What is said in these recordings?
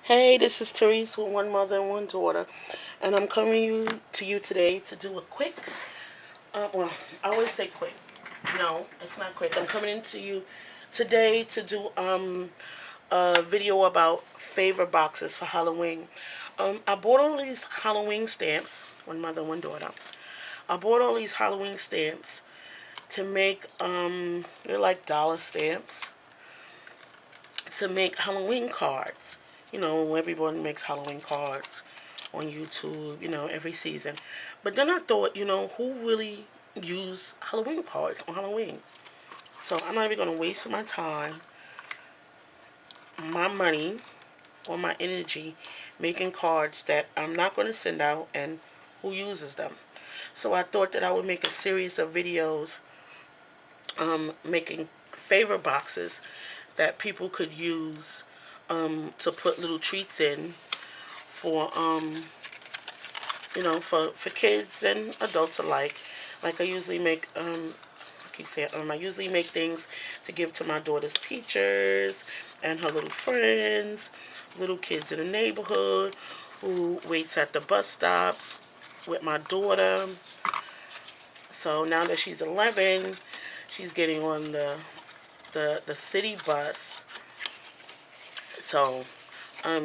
Hey, this is Therese with One Mother and One Daughter, and I'm coming to you today to do a quick, well, I always say quick. No, it's not quick. I'm coming into you today to do a video about favorite boxes for Halloween. I bought all these Halloween stamps, One Mother, One Daughter. I bought all these Halloween stamps to make, they're like dollar stamps, to make Halloween cards. You know, everyone makes Halloween cards on YouTube, every season. But then I thought, who really use Halloween cards on Halloween? So I'm not even going to waste my time, my money, or my energy making cards that I'm not going to send out and who uses them. So I thought that I would make a series of videos making favor boxes that people could use to put little treats in for for kids and adults alike. Like I usually make I usually make things to give to my daughter's teachers and her little friends, little kids in the neighborhood who waits at the bus stops with my daughter. So now that she's 11, she's getting on the city bus. So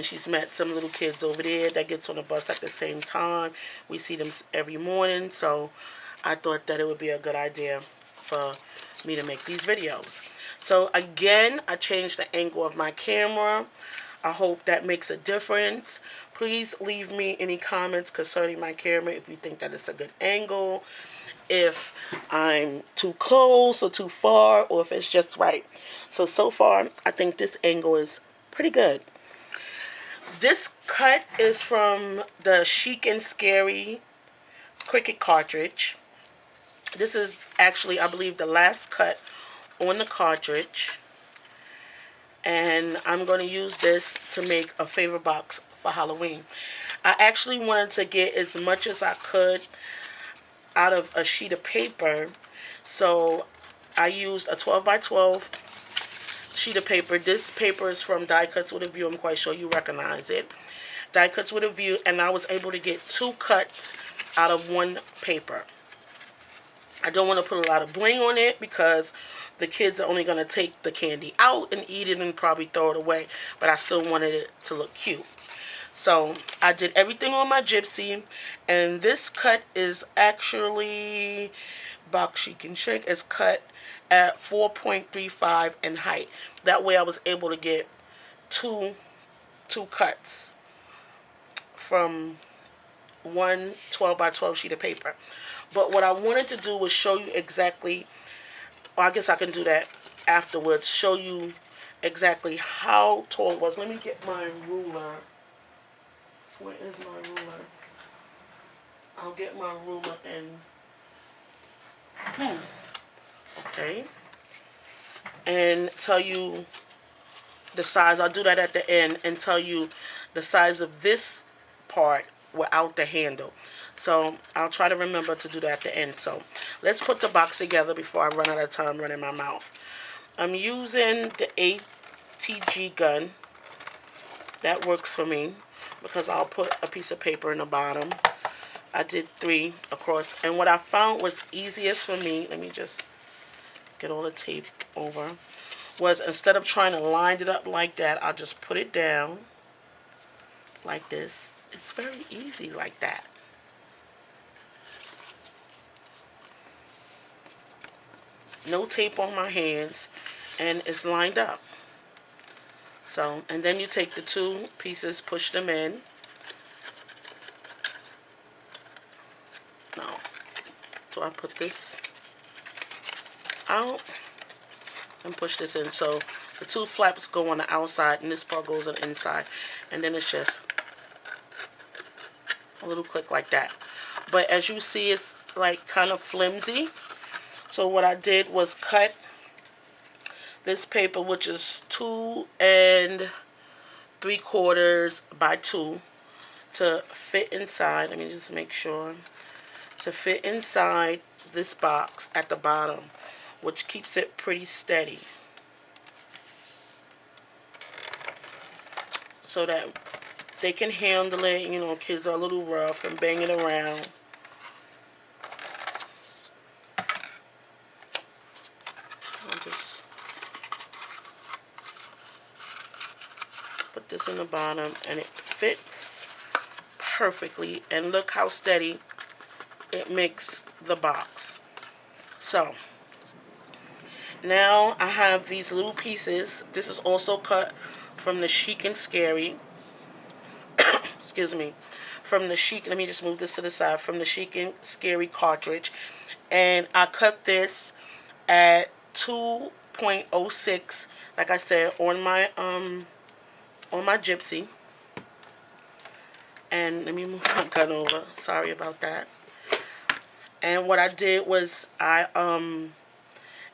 she's met some little kids over there that gets on the bus at the same time. We see them every morning, so I thought that it would be a good idea for me to make these videos. So again, I changed the angle of my camera. I hope that makes a difference. Please leave me any comments concerning my camera if you think that it's a good angle, if I'm too close or too far, or if it's just right. So far, I think this angle is pretty good. This cut is from the Chic and Scary Cricut cartridge. This is actually, I believe, the last cut on the cartridge. And I'm going to use this to make a favor box for Halloween. I actually wanted to get as much as I could out of a sheet of paper. So I used a 12 by 12 sheet of paper. This paper is from Die Cuts with a View. I'm quite sure you recognize it. Die Cuts with a View, and I was able to get 2 cuts out of 1 paper. I don't want to put a lot of bling on it because the kids are only going to take the candy out and eat it and probably throw it away, but I still wanted it to look cute. So I did everything on my gypsy, and this cut is actually box Chic and Chic is cut at 4.35 in height. That way I was able to get two cuts from one 12 by 12 sheet of paper. But what I wanted to do was show you exactly, well, I guess I can do that afterwards, show you exactly how tall it was. Let me get my ruler. Where is my ruler? I'll get my ruler and okay, and tell you the size. I'll do that at the end and tell you the size of this part without the handle. So I'll try to remember to do that at the end. So let's put the box together before I run out of time running my mouth. I'm using the ATG gun. That works for me because I'll put a piece of paper in the bottom. I did 3 across, and what I found was easiest for me, let me just get all the tape over, was instead of trying to line it up like that, I'll just put it down like this. It's very easy like that. No tape on my hands, and it's lined up. So, and then you take the 2 pieces, push them in. No. So I put this out and push this in. So the 2 flaps go on the outside and this part goes on the inside. And then it's just a little click like that. But as you see, it's like kind of flimsy. So what I did was cut this paper, which is 2 3/4 by 2, to fit inside. Let me just make sure. To fit inside this box at the bottom, which keeps it pretty steady. so that they can handle it. You know, kids are a little rough and banging around. I'll just put this in the bottom, and it fits perfectly. And look how steady it makes the box. So now I have these little pieces. This is also cut from the Chic and Scary. Excuse me. From the Chic, let me just move this to the side. From the Chic and Scary cartridge. And I cut this at 2.06, like I said, on my Gypsy. And let me move my gun over. Sorry about that. And what I did was I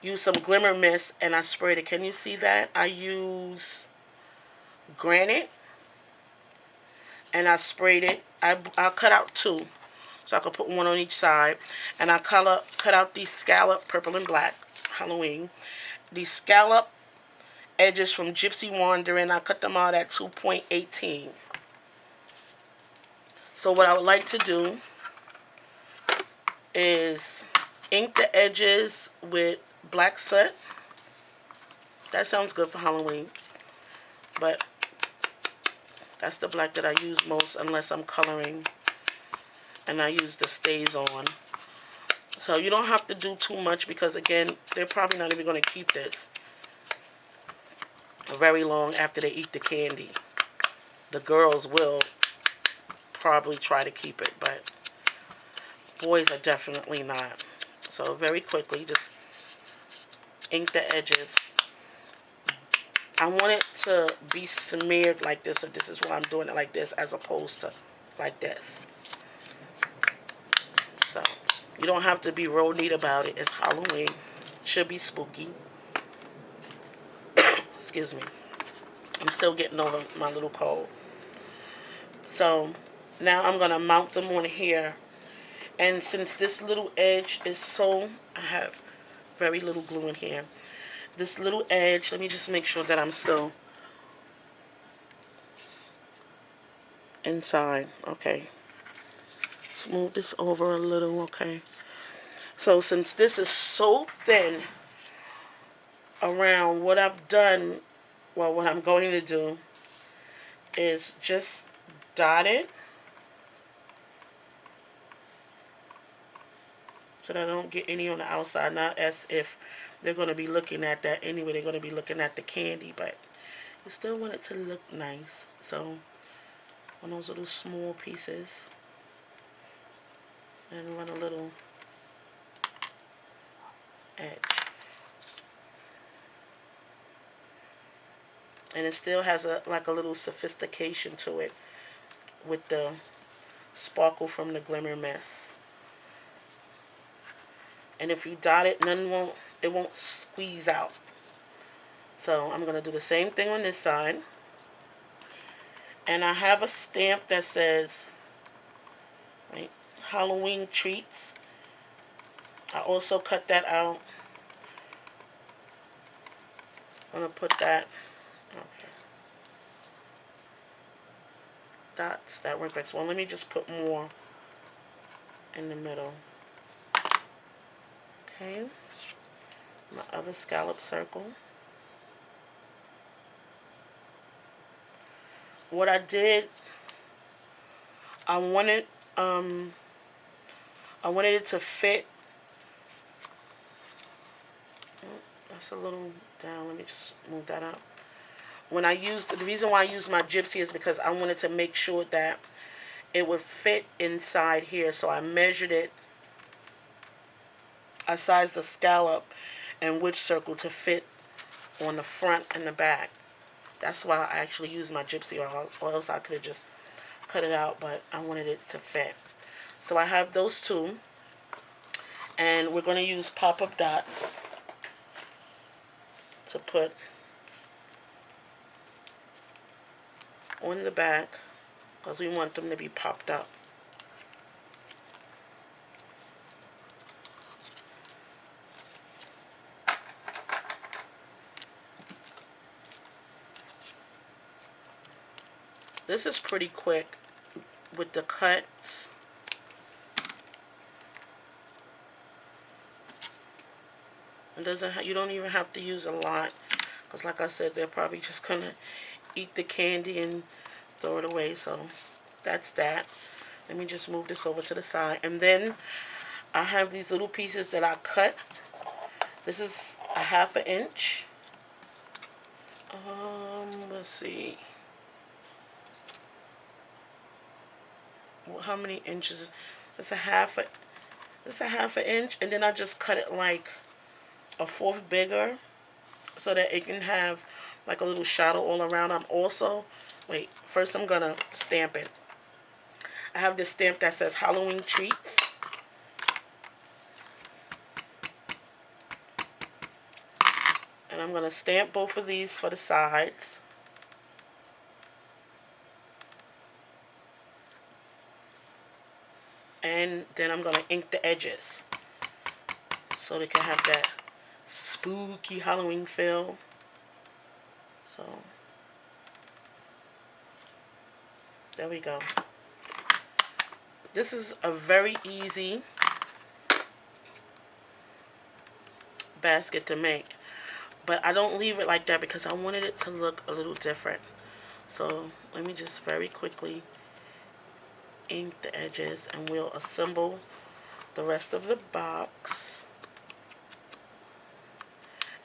used some glimmer mist and I sprayed it. Can you see that? I use granite and I sprayed it. I cut out two, so I could put one on each side. And I cut out these scallop purple and black Halloween. These scallop edges from Gypsy Wandering. I cut them out at 2.18. So what I would like to do is ink the edges with black soot. That sounds good for Halloween, but that's the black that I use most unless I'm coloring, and I use the Stays On. So you don't have to do too much because, again, they're probably not even going to keep this very long after they eat the candy. The girls will probably try to keep it, but boys are definitely not. So very quickly, just ink the edges. I want it to be smeared like this, so this is why I'm doing it like this as opposed to like this. So you don't have to be real neat about it. It's Halloween. Should be spooky. Excuse me. I'm still getting over my little cold. So now I'm going to mount them on here. And since this little edge is so, I have very little glue in here. This little edge, let me just make sure that I'm still inside. Okay. Smooth this over a little, okay. So since this is so thin around, what I've done, well, what I'm going to do is just dot it so that I don't get any on the outside. Not as if they're going to be looking at that anyway. They're going to be looking at the candy, but you still want it to look nice. So on those little small pieces, and run a little edge. And it still has like a little sophistication to it with the sparkle from the glimmer mist. And if you dot it, it won't squeeze out. So I'm going to do the same thing on this side. And I have a stamp that says, right, Halloween Treats. I also cut that out. I'm going to put that, okay, dots, that work best. Well, let me just put more in the middle. Okay, my other scallop circle. What I did, I wanted it to fit. Oh, that's a little down. Let me just move that up. When I used, the reason why I used my Gypsy is because I wanted to make sure that it would fit inside here. So I measured it. I sized the scallop and which circle to fit on the front and the back. That's why I actually used my Gypsy, or else I could have just cut it out, but I wanted it to fit. So I have those two, and we're going to use pop-up dots to put on the back because we want them to be popped up. This is pretty quick with the cuts. It doesn't. You don't even have to use a lot, because like I said, they're probably just gonna eat the candy and throw it away. So that's that. Let me just move this over to the side, and then I have these little pieces that I cut. This is a 1/2 inch. Let's see. How many inches? It's a half a. It's a 1/2 inch, and then I just cut it like a fourth bigger, so that it can have like a little shadow all around. I'm also, wait, first I'm gonna stamp it. I have this stamp that says Halloween treats. And I'm gonna stamp both of these for the sides. And then I'm gonna ink the edges, so they can have that spooky Halloween feel. So there we go. This is a very easy basket to make, but I don't leave it like that because I wanted it to look a little different. So let me just very quickly ink the edges, and we'll assemble the rest of the box.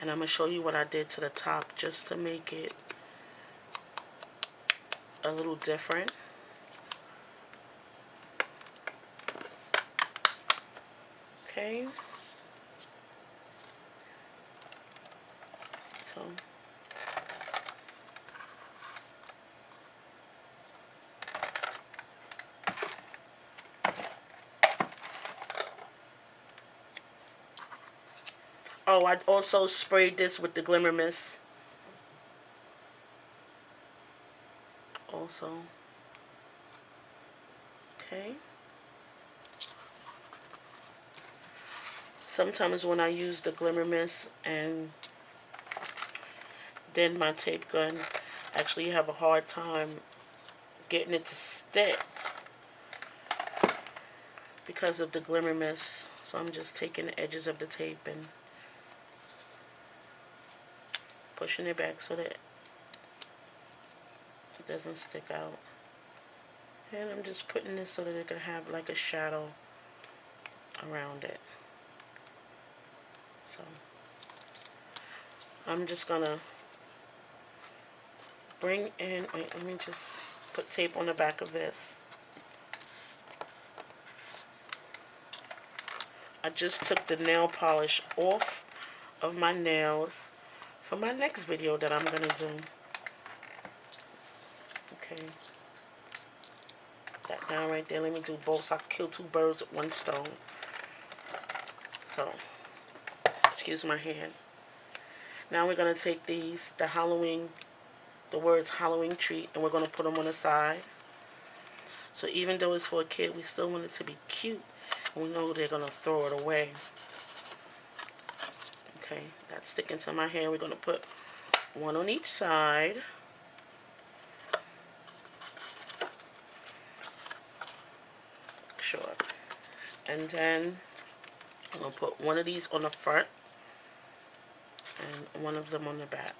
And I'm going to show you what I did to the top just to make it a little different. Okay. So oh, I also sprayed this with the Glimmer Mist. Also. Okay. Sometimes when I use the Glimmer Mist and then my tape gun, actually have a hard time getting it to stick because of the Glimmer Mist. So I'm just taking the edges of the tape and pushing it back so that it doesn't stick out. And I'm just putting this so that it can have like a shadow around it. So I'm just gonna bring in, wait, let me just put tape on the back of this. I just took the nail polish off of my nails for my next video that I'm gonna do. Okay. Put that down right there. Let me do both so I can kill 2 birds with 1 stone. So, excuse my hand. Now we're gonna take these, the words Halloween treat, and we're gonna put them on the side. So even though it's for a kid, we still want it to be cute. And we know they're gonna throw it away. Okay, that's sticking to my hand. We're gonna put 1 on each side. Sure. And then I'm gonna put 1 of these on the front and 1 of them on the back.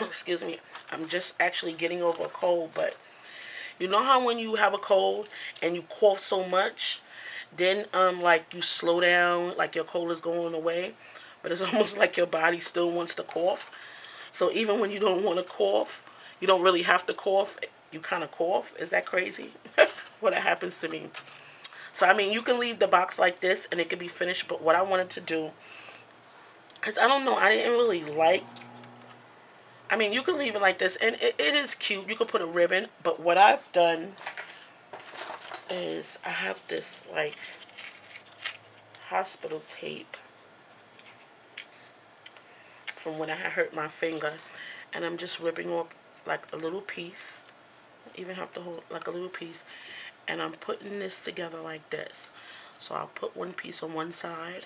Excuse me. I'm just actually getting over a cold, but you know how when you have a cold and you cough so much, then like you slow down, like your cold is going away, but it's almost like your body still wants to cough. So even when you don't want to cough, you don't really have to cough, you kind of cough. Is that crazy? What happens to me? So I mean, you can leave the box like this and it can be finished, but what I wanted to do, because I don't know, I didn't really like, I mean, you can leave it like this, and it is cute. You can put a ribbon, but what I've done is I have this, like, hospital tape from when I had hurt my finger, and I'm just ripping off, like, a little piece. I even have to hold, like, a little piece, and I'm putting this together like this. So I'll put 1 piece on one side,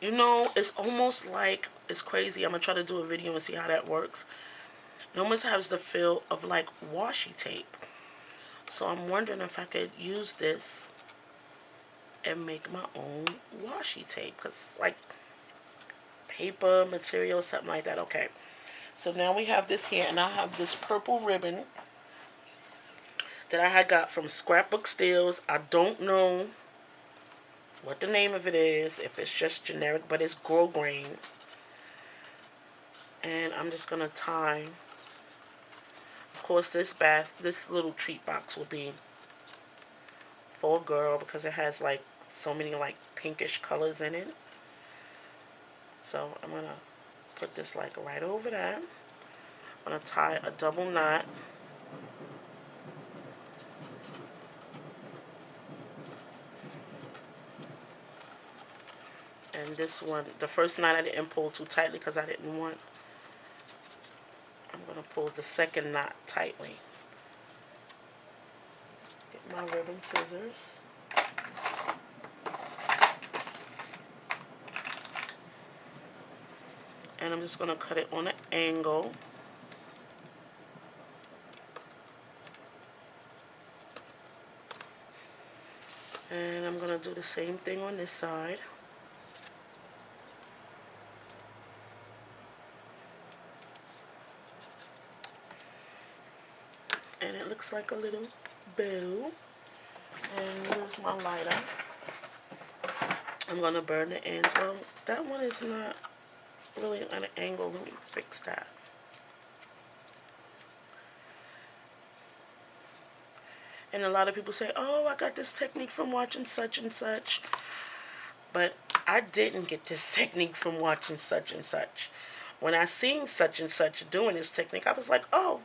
You know, it's almost like, it's crazy. I'm going to try to do a video and see how that works. It almost has the feel of like washi tape. So I'm wondering if I could use this and make my own washi tape. Because like paper, material, something like that. Okay. So now we have this here. And I have this purple ribbon that I had got from Scrapbook Steals. I don't know what the name of it is. If it's just generic. But it's grosgrain. And I'm just going to tie. Of course, this little treat box will be for a girl because it has like so many like pinkish colors in it. So I'm gonna put this like right over that. I'm gonna tie a double knot. And this one, the first knot I didn't pull too tightly because I didn't want. I'm gonna pull the second knot tightly. Get my ribbon scissors. And I'm just gonna cut it on an angle. And I'm going to do the same thing on this side. And it looks like a little bow. And here's my lighter. I'm going to burn the ends. Well, that one is not really at an angle. Let me fix that. And a lot of people say, oh, I got this technique from watching such and such. But I didn't get this technique from watching such and such. When I seen such and such doing this technique, I was like, oh,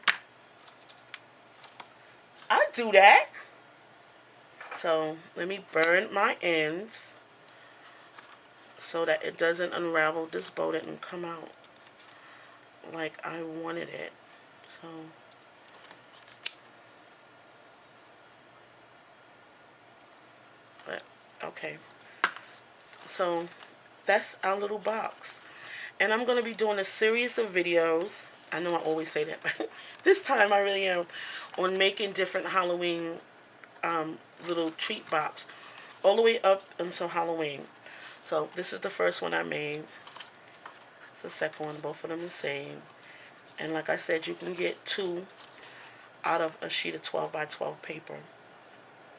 I do that. So let me burn my ends so that it doesn't unravel. This bow didn't come out like I wanted it. So but okay. So that's our little box. And I'm going to be doing a series of videos. I know I always say that, but this time I really am, on making different Halloween little treat box all the way up until Halloween. So this is the first one I made. It's the second one. Both of them the same. And like I said, you can get 2 out of a sheet of 12 by 12 paper.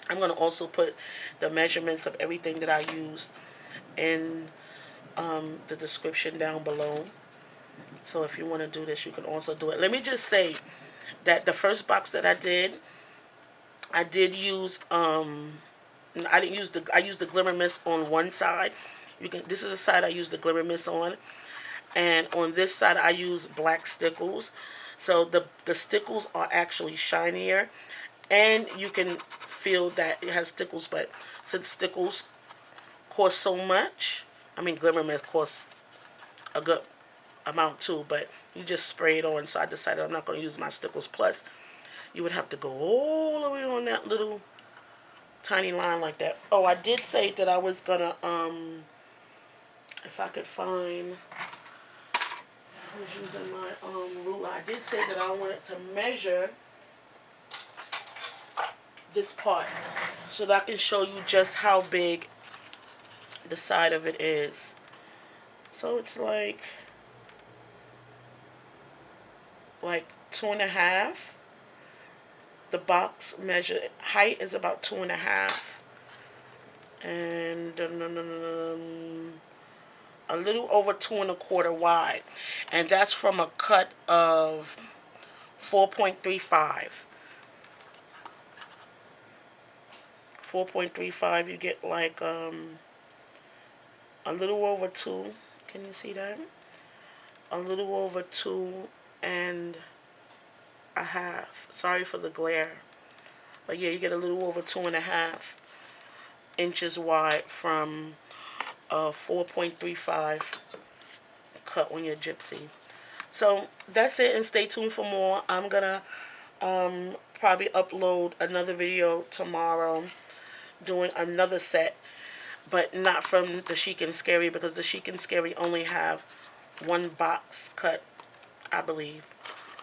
I'm going to also put the measurements of everything that I used in the description down below. So if you want to do this, you can also do it. Let me just say that the first box that I did use I used the glimmer mist on one side. This is the side I used the glimmer mist on, and on this side I used black stickles. So the stickles are actually shinier, and you can feel that it has stickles. But since stickles cost so much, I mean glimmer mist costs a good amount too, but you just spray it on. So I decided I'm not going to use my stickles. Plus, you would have to go all the way on that little tiny line like that. Oh, I did say that I was gonna if I could find, I was using my ruler. I did say that I wanted to measure this part so that I can show you just how big the side of it is. So it's like 2.5. The box measure height is about 2.5, and a little over 2.25 wide, and that's from a cut of 4.35. 4.35. You get like a little over 2. Can you see that? A little over 2.5. Sorry for the glare. But yeah, you get a little over 2.5 inches wide from a 4.35 cut on your gypsy. So that's it, and stay tuned for more. I'm gonna probably upload another video tomorrow doing another set. but not from the Chic and Scary, because the Chic and Scary only have one box cut, I believe.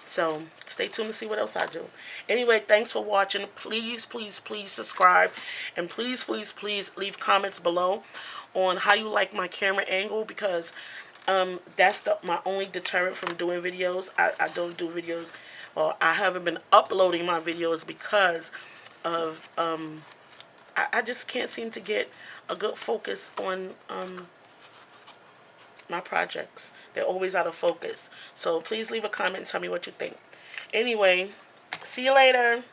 So stay tuned to see what else I do. Anyway, thanks for watching. Please, please, please subscribe. And please, please, please leave comments below on how you like my camera angle, because that's my only deterrent from doing videos. I don't do videos, or I haven't been uploading my videos because of I just can't seem to get a good focus on my projects. They're always out of focus. So please leave a comment and tell me what you think. Anyway, see you later.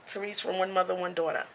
Therese from One Mother, One Daughter.